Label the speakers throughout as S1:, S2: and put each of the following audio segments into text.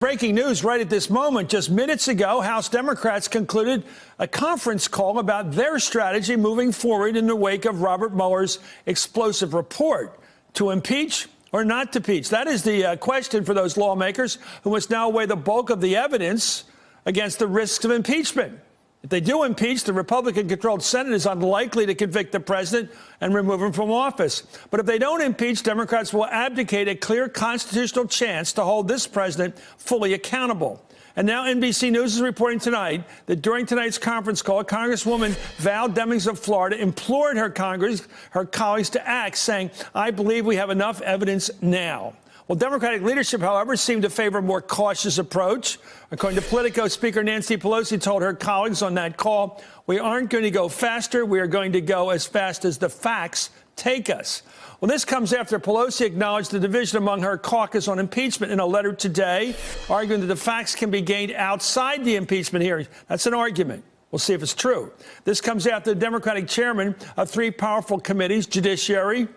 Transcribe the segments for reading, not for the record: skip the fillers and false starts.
S1: Breaking news right at this moment. Just minutes ago, House Democrats concluded a conference call about their strategy moving forward in the wake of Robert Mueller's explosive report. To impeach or not to impeach? That is the question for those lawmakers who must now weigh the bulk of the evidence against the risks of impeachment. If they do impeach, the Republican-controlled Senate is unlikely to convict the president and remove him from office. But if they don't impeach, Democrats will abdicate a clear constitutional chance to hold this president fully accountable. And now NBC News is reporting tonight that during tonight's conference call, Congresswoman Val Demings of Florida implored her colleagues to act, saying, "I believe we have enough evidence now." Well, Democratic leadership, however, seemed to favor a more cautious approach. According to Politico, Speaker Nancy Pelosi told her colleagues on that call, "We aren't going to go faster. We are going to go as fast as the facts take us." Well, this comes after Pelosi acknowledged the division among her caucus on impeachment in a letter today, arguing that the facts can be gained outside the impeachment hearings. That's an argument. We'll see if it's true. This comes after the Democratic chairman of three powerful committees, Judiciary,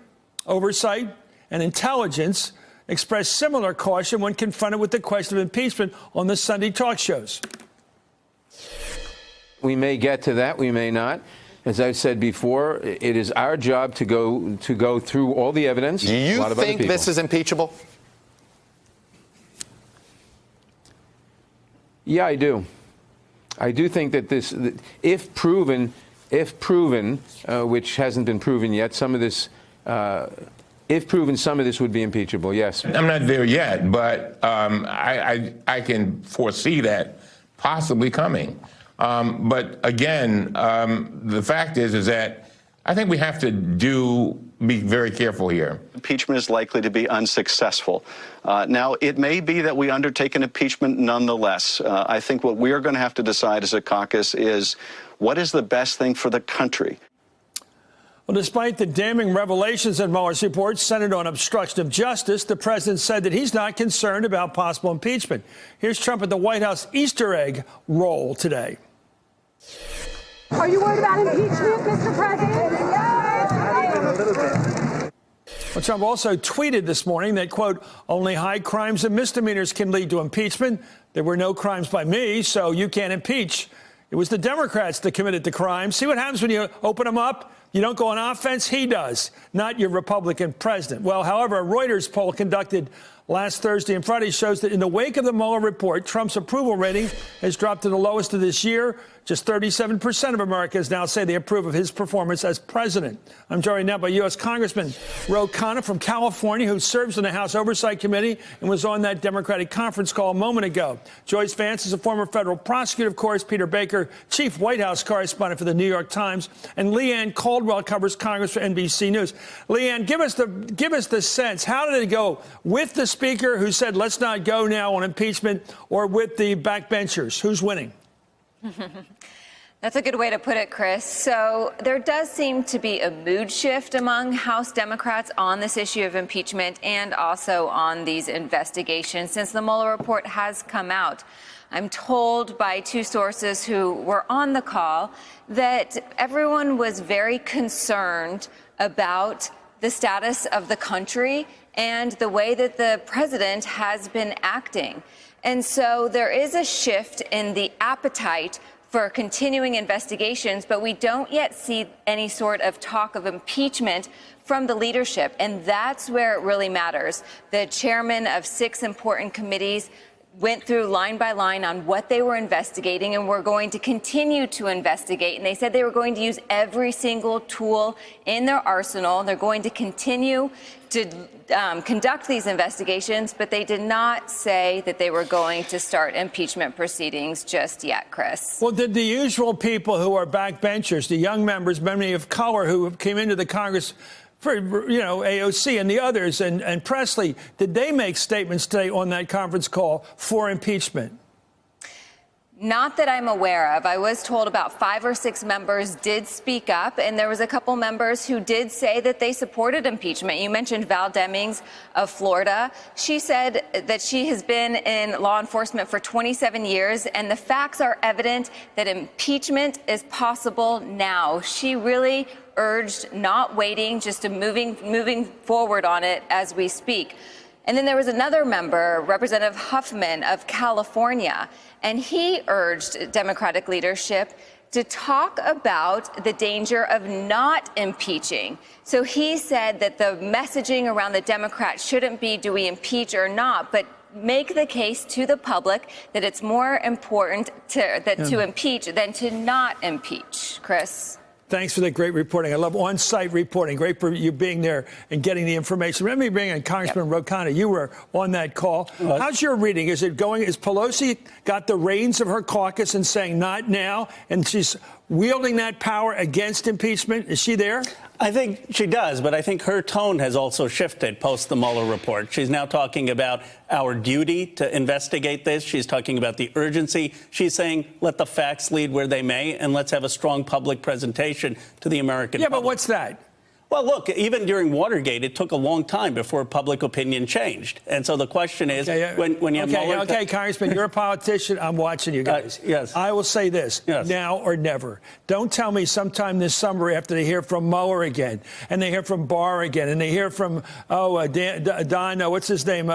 S1: Oversight, and Intelligence, expressed similar caution when confronted with the question of impeachment on the Sunday talk shows.
S2: We may get to that. We may not. As I've said before, it is our job to go through all the evidence.
S3: Do you think this is impeachable?
S2: Yeah, I do. I do think that this, if proven, which hasn't been proven yet, some of this. If proven, some of this would be impeachable, yes.
S4: I'm not there yet, but I can foresee that possibly coming. But again, the fact is that I think we have to be very careful here.
S5: Impeachment is likely to be unsuccessful. Now, it may be that we undertake an impeachment nonetheless. I think what we are going to have to decide as a caucus is what is the best thing for the country.
S1: Well, despite the damning revelations in Mueller's report centered on obstruction of justice, the president said that he's not concerned about possible impeachment. Here's Trump at the White House Easter egg roll today.
S6: Are you worried about impeachment, Mr. President?
S1: Well, Trump also tweeted this morning that, quote, "Only high crimes and misdemeanors can lead to impeachment. There were no crimes by me, so you can't impeach. It was the Democrats that committed the crime. See what happens when you open them up? You don't go on offense. He does, not your Republican president." Well, however, a Reuters poll conducted last Thursday and Friday shows that in the wake of the Mueller report, Trump's approval rating has dropped to the lowest of this year. Just 37% of Americans now say they approve of his performance as president. I'm joined now by U.S. Congressman Ro Khanna from California, who serves on the House Oversight Committee and was on that Democratic conference call a moment ago. Joyce Vance is a former federal prosecutor, of course. Peter Baker, chief White House correspondent for the New York Times. And Leanne Caldwell covers Congress for NBC News. Leanne, give us the sense. How did it go with the speaker who said, let's not go now on impeachment, or with the backbenchers? Who's winning?
S7: That's a good way to put it, Chris. So there does seem to be a mood shift among House Democrats on this issue of impeachment and also on these investigations since the Mueller report has come out. I'm told by two sources who were on the call that everyone was very concerned about the status of the country and the way that the president has been acting. And so there is a shift in the appetite for continuing investigations, but we don't yet see any sort of talk of impeachment from the leadership. And that's where it really matters. The chairman of 6 important committees went through line by line on what they were investigating and were going to continue to investigate. And they said they were going to use every single tool in their arsenal. They're going to continue to conduct these investigations, but they did not say that they were going to start impeachment proceedings just yet, Chris.
S1: Well, did the usual people who are backbenchers, the young members, many of color who came into the Congress for, AOC and the others, and Presley, did they make statements today on that conference call for impeachment?
S7: Not that I'm aware of. I was told about 5 or 6 members did speak up, and there was a couple members who did say that they supported impeachment. You mentioned Val Demings of Florida. She said that she has been in law enforcement for 27 years, and the facts are evident that impeachment is possible now. She really urged not waiting, just moving forward on it as we speak. And then there was another member, Representative Huffman of California, and he urged Democratic leadership to talk about the danger of not impeaching. So he said that the messaging around the Democrats shouldn't be, do we impeach or not, but make the case to the public that it's more important to impeach than to not impeach. Chris?
S1: Thanks for that great reporting. I love on-site reporting. Great for you being there and getting the information. Let me bring in Congressman Ro Khanna. You were on that call. How's your reading? Is it going? Is Pelosi got the reins of her caucus and saying not now, and she's wielding that power against impeachment? Is she there?
S8: I think she does, but I think her tone has also shifted post the Mueller report. She's now talking about our duty to investigate this. She's talking about the urgency. She's saying, let the facts lead where they may, and let's have a strong public presentation to the American public.
S1: Yeah, but what's that?
S8: Well, look, even during Watergate, it took a long time before public opinion changed. And so the question is, when you have Mueller...
S1: Okay, Congressman, you're a politician. I'm watching you guys.
S8: Yes.
S1: I will say this, now or never. Don't tell me sometime this summer after they hear from Mueller again, and they hear from Barr again, and they hear from, Don, what's his name,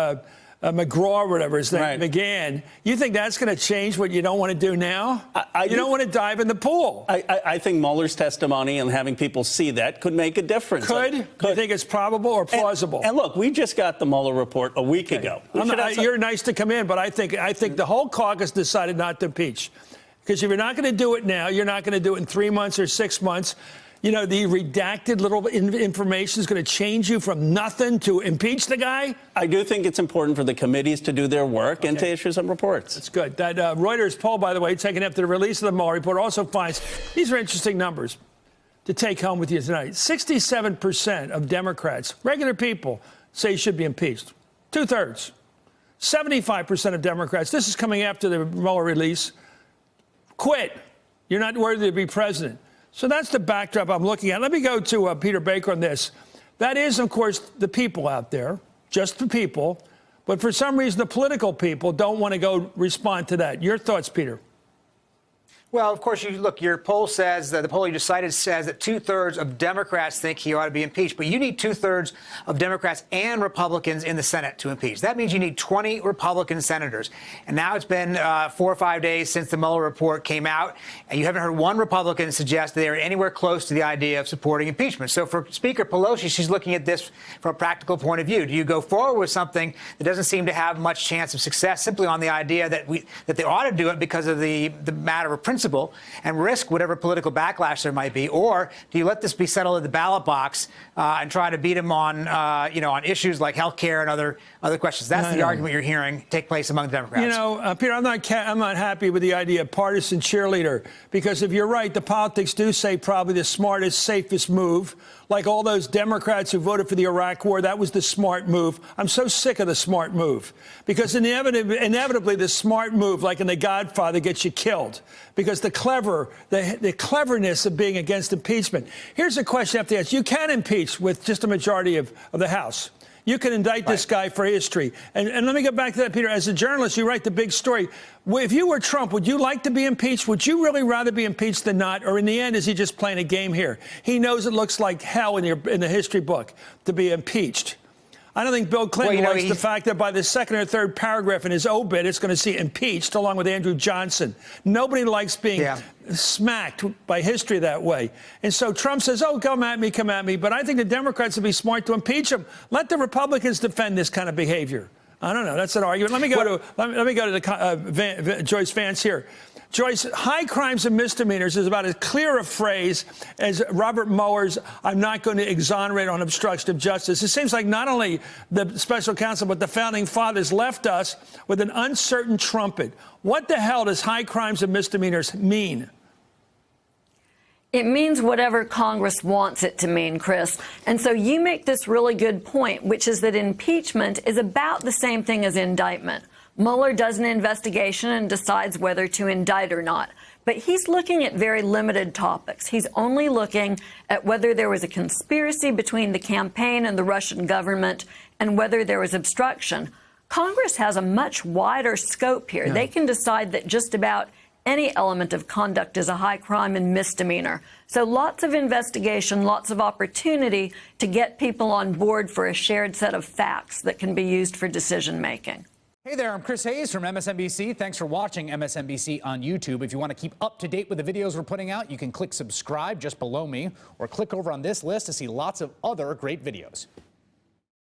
S1: McGraw, or whatever his name, McGahn. You think that's going to change what you don't want to do now? You don't want to dive in the pool.
S8: I think Mueller's testimony and having people see that could make a difference.
S1: Could? You think it's probable or plausible?
S8: And look, we just got the Mueller report a week ago.
S1: You're nice to come in, but I think the whole caucus decided not to impeach. Because if you're not going to do it now, you're not going to do it in 3 months or 6 months. You know, the redacted little information is going to change you from nothing to impeach the guy?
S8: I do think it's important for the committees to do their work and to issue some reports.
S1: That's good. That Reuters poll, by the way, taken after the release of the Mueller report, also finds these are interesting numbers to take home with you tonight. 67% of Democrats, regular people, say he should be impeached. 2/3. 75% of Democrats, this is coming after the Mueller release, quit. You're not worthy to be president. So that's the backdrop I'm looking at. Let me go to Peter Baker on this. That is, of course, the people out there, just the people. But for some reason, the political people don't want to go respond to that. Your thoughts, Peter?
S9: Well, of course, your poll says that the poll you just cited says that 2/3 of Democrats think he ought to be impeached. But you need 2/3 of Democrats and Republicans in the Senate to impeach. That means you need 20 Republican senators. And now it's been 4 or 5 days since the Mueller report came out, and you haven't heard one Republican suggest that they are anywhere close to the idea of supporting impeachment. So for Speaker Pelosi, she's looking at this from a practical point of view. Do you go forward with something that doesn't seem to have much chance of success simply on the idea that they ought to do it because of the matter of principle and risk whatever political backlash there might be, or do you let this be settled at the ballot box and try to beat him on on issues like health care and other questions? That's the argument you're hearing take place among the Democrats.
S1: You know, Peter, I'm not happy with the idea of partisan cheerleader, because if you're right, the politics do say probably the smartest, safest move. Like all those Democrats who voted for the Iraq War, that was the smart move. I'm so sick of the smart move, because inevitably the smart move, like in The Godfather, gets you killed. Because the cleverness of being against impeachment. Here's a question I have to ask. You can impeach with just a majority of the House. You can indict this guy for history. And let me go back to that, Peter. As a journalist, you write the big story. If you were Trump, would you like to be impeached? Would you really rather be impeached than not? Or in the end, is he just playing a game here? He knows it looks like hell in the history book to be impeached. I don't think Bill Clinton likes the fact that by the second or third paragraph in his obit, it's going to see impeached along with Andrew Johnson. Nobody likes being smacked by history that way. And so Trump says, oh, come at me. But I think the Democrats would be smart to impeach him. Let the Republicans defend this kind of behavior. I don't know. That's an argument. Let me go to Joyce Vance here. Joyce, high crimes and misdemeanors is about as clear a phrase as Robert Mueller's "I'm not going to exonerate on obstruction of justice." It seems like not only the special counsel, but the founding fathers left us with an uncertain trumpet. What the hell does high crimes and misdemeanors mean?
S10: It means whatever Congress wants it to mean, Chris. And so you make this really good point, which is that impeachment is about the same thing as indictment. Mueller does an investigation and decides whether to indict or not. But he's looking at very limited topics. He's only looking at whether there was a conspiracy between the campaign and the Russian government and whether there was obstruction. Congress has a much wider scope here. They can decide that just about any element of conduct is a high crime and misdemeanor. So lots of investigation, lots of opportunity to get people on board for a shared set of facts that can be used for decision making.
S11: Hey there, I'm Chris Hayes from MSNBC. Thanks for watching MSNBC on YouTube. If you want to keep up to date with the videos we're putting out, you can click subscribe just below me or click over on this list to see lots of other great videos.